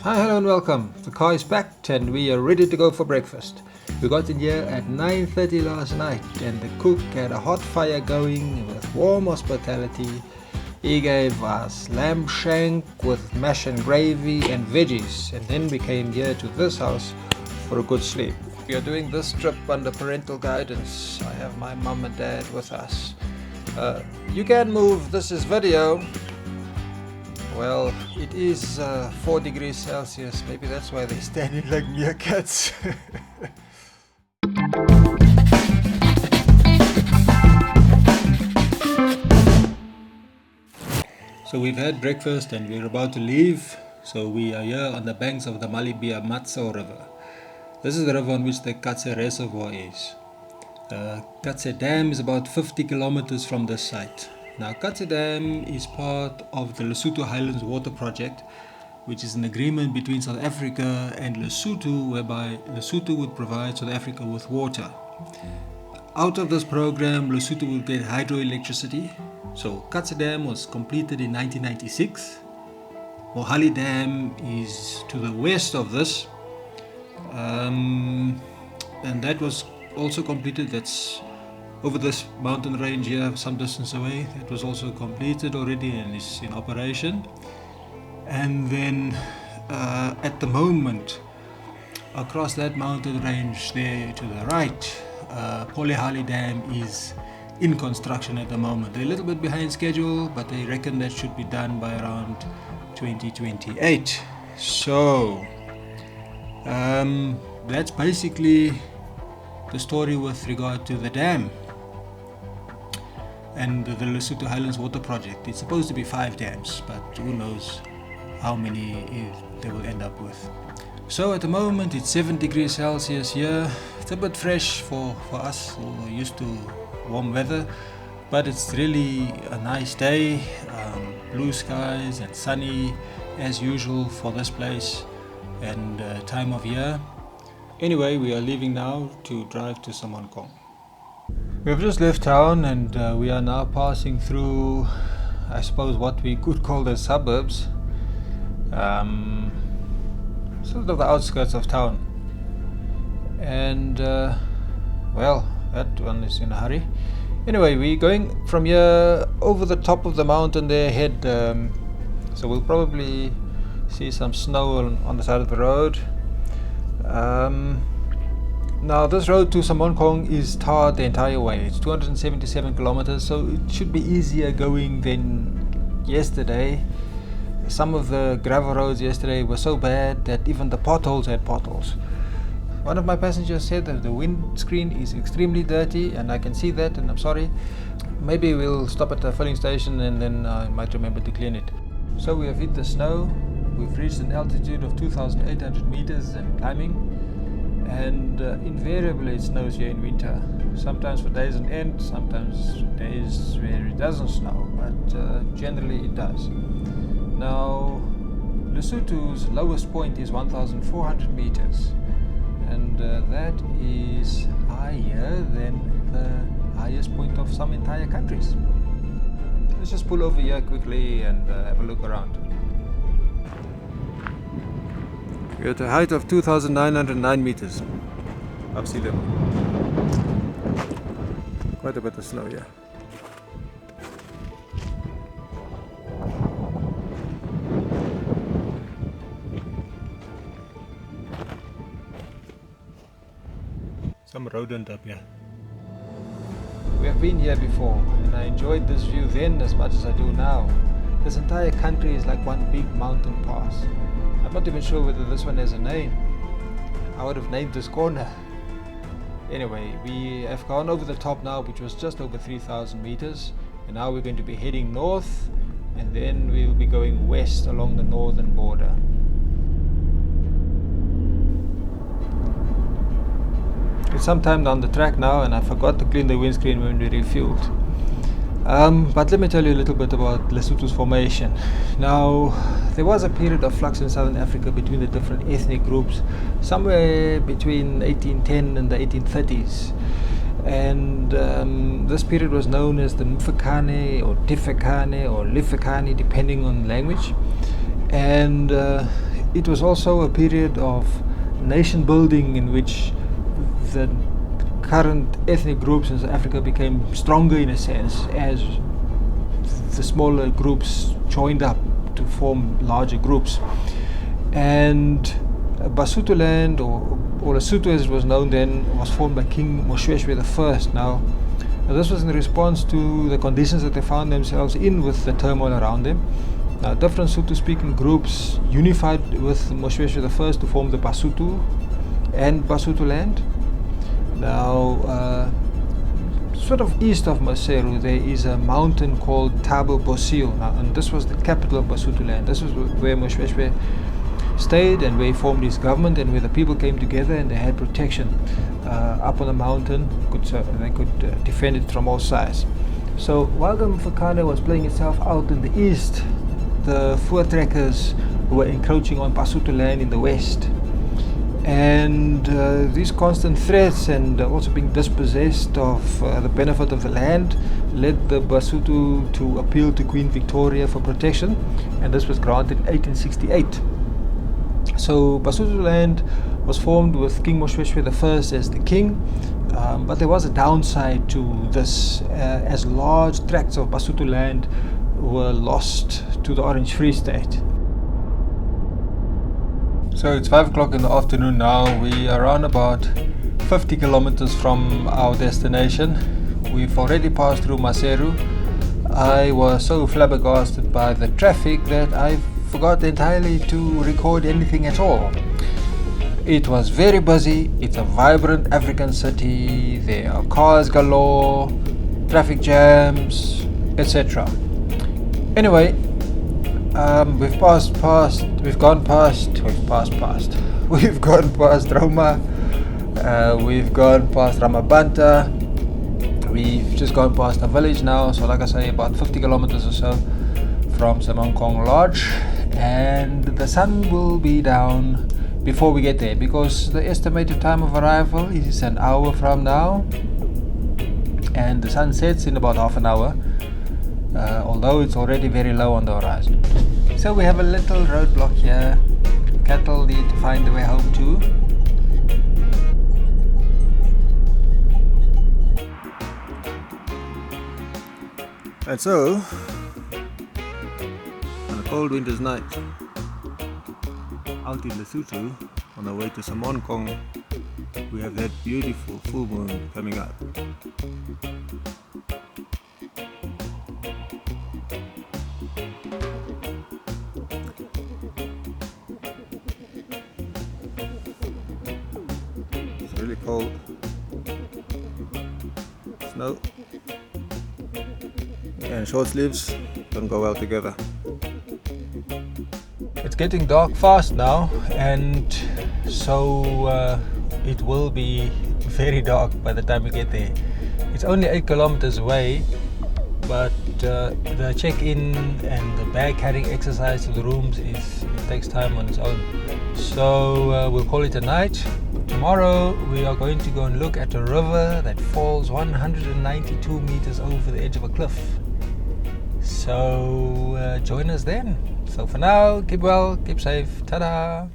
Hi, hello and welcome. The car is packed and we are ready to go for breakfast. We got in here at 9:30 last night and the cook had a hot fire going with warm hospitality. He gave us lamb shank with mash and gravy and veggies, and then we came here to this house for a good sleep. We are doing this trip under parental guidance. I have my mum and dad with us. You can move, this is video. Well, it is 4 degrees Celsius, maybe that's why they're standing like meerkats. So we've had breakfast and we're about to leave. So we are here on the banks of the Motebong River. This is the river on which the Katse Reservoir is. Katse Dam is about 50 kilometers from this site. Now, Katse Dam is part of the Lesotho Highlands water project, which is an agreement between South Africa and Lesotho, whereby Lesotho would provide South Africa with water. Out of this program, Lesotho will get hydroelectricity. So, Katse Dam was completed in 1996. Mohali Dam is to the west of this, and that was also completed. That's over this mountain range here, some distance away. It was also completed already and is in operation. And then at the moment, across that mountain range there to the right, Polihali Dam is in construction at the moment. They're a little bit behind schedule, but they reckon that should be done by around 2028. So that's basically the story with regard to the dam and the Lesotho Highlands water project. It's supposed to be 5 dams, but who knows how many they will end up with. So at the moment it's 7 degrees Celsius here. It's a bit fresh for us who are used to warm weather, but it's really a nice day. Blue skies and sunny as usual for this place and time of year. Anyway, we are leaving now to drive to Semonkong. We have just left town and we are now passing through, I suppose, what we could call the suburbs, sort of the outskirts of town. And well, that one is in a hurry. Anyway, we're going from here over the top of the mountain there ahead, so we'll probably see some snow on the side of the road. Now this road to Semonkong is tarred the entire way. It's 277 kilometers, so it should be easier going than yesterday. Some of the gravel roads yesterday were so bad that even the potholes had potholes. One of my passengers said that the windscreen is extremely dirty, and I can see that, and I'm sorry. Maybe we'll stop at the filling station and then I might remember to clean it. So we have hit the snow. We've reached an altitude of 2,800 meters and climbing. And invariably it snows here in winter, sometimes for days on end, sometimes days where it doesn't snow, but generally it does. Now Lesotho's lowest point is 1,400 meters, and that is higher than the highest point of some entire countries. Let's just pull over here quickly and have a look around. We're at a height of 2,909 meters of sea level. Quite a bit of snow here. Some rodent up here. We have been here before and I enjoyed this view then as much as I do now. This entire country is like one big mountain pass. I'm not even sure whether this one has a name. I would have named this corner. Anyway, we have gone over the top now, which was just over 3,000 meters, and now we're going to be heading north, and then we will be going west along the northern border. It's some time down the track now, and I forgot to clean the windscreen when we refueled. But let me tell you a little bit about Lesotho's formation. Now, there was a period of flux in southern Africa between the different ethnic groups, somewhere between 1810 and the 1830s. And this period was known as the Mfekane or Tifekane or Lifekane, depending on language. And it was also a period of nation building in which the current ethnic groups in South Africa became stronger in a sense as the smaller groups joined up to form larger groups. And Basutoland, or Lesotho as it was known then, was formed by King Moshoeshoe I. Now, this was in response to the conditions that they found themselves in with the turmoil around them. Now, different Sotho-speaking groups unified with Moshoeshoe I to form the Basuto and Basutoland. Now, sort of east of Maseru, there is a mountain called Thabo Bosio. Now, and this was the capital of Basutoland. This was where Moshoeshoe stayed and where he formed his government, and where the people came together and they had protection up on the mountain. They could defend it from all sides. So while the Mfukane was playing itself out in the east, the Voortrekkers were encroaching on Basutoland in the west. And these constant threats and also being dispossessed of the benefit of the land led the Basuto to appeal to Queen Victoria for protection, and this was granted in 1868. So Basutoland was formed with King Moshoeshoe I as the king, but there was a downside to this, as large tracts of Basutoland were lost to the Orange Free State. So it's 5 o'clock in the afternoon now. We are around about 50 kilometers from our destination. We've already passed through Maseru. I was so flabbergasted by the traffic that I forgot entirely to record anything at all. It was very busy. It's a vibrant African city. There are cars galore, traffic jams, etc. Anyway, we've gone past Roma, we've gone past Ramabanta, we've just gone past a village now, so like I say, about 50 kilometers or so from Semonkong Lodge, and the sun will be down before we get there, because the estimated time of arrival is an hour from now, and the sun sets in about half an hour, although it's already very low on the horizon. So we have a little roadblock here. Cattle need to find their way home too. And so, on a cold winter's night, out in Lesotho, on our way to Semonkong, we have that beautiful full moon coming up. It's really cold. Snow and short sleeves don't go well together. It's getting dark fast now, and so it will be very dark by the time we get there. It's only 8 kilometers away, but the check-in and the bag carrying exercise to the rooms it takes time on its own. So we'll call it a night. Tomorrow we are going to go and look at a river that falls 192 meters over the edge of a cliff. So join us then. So for now, keep well, keep safe. Ta-da!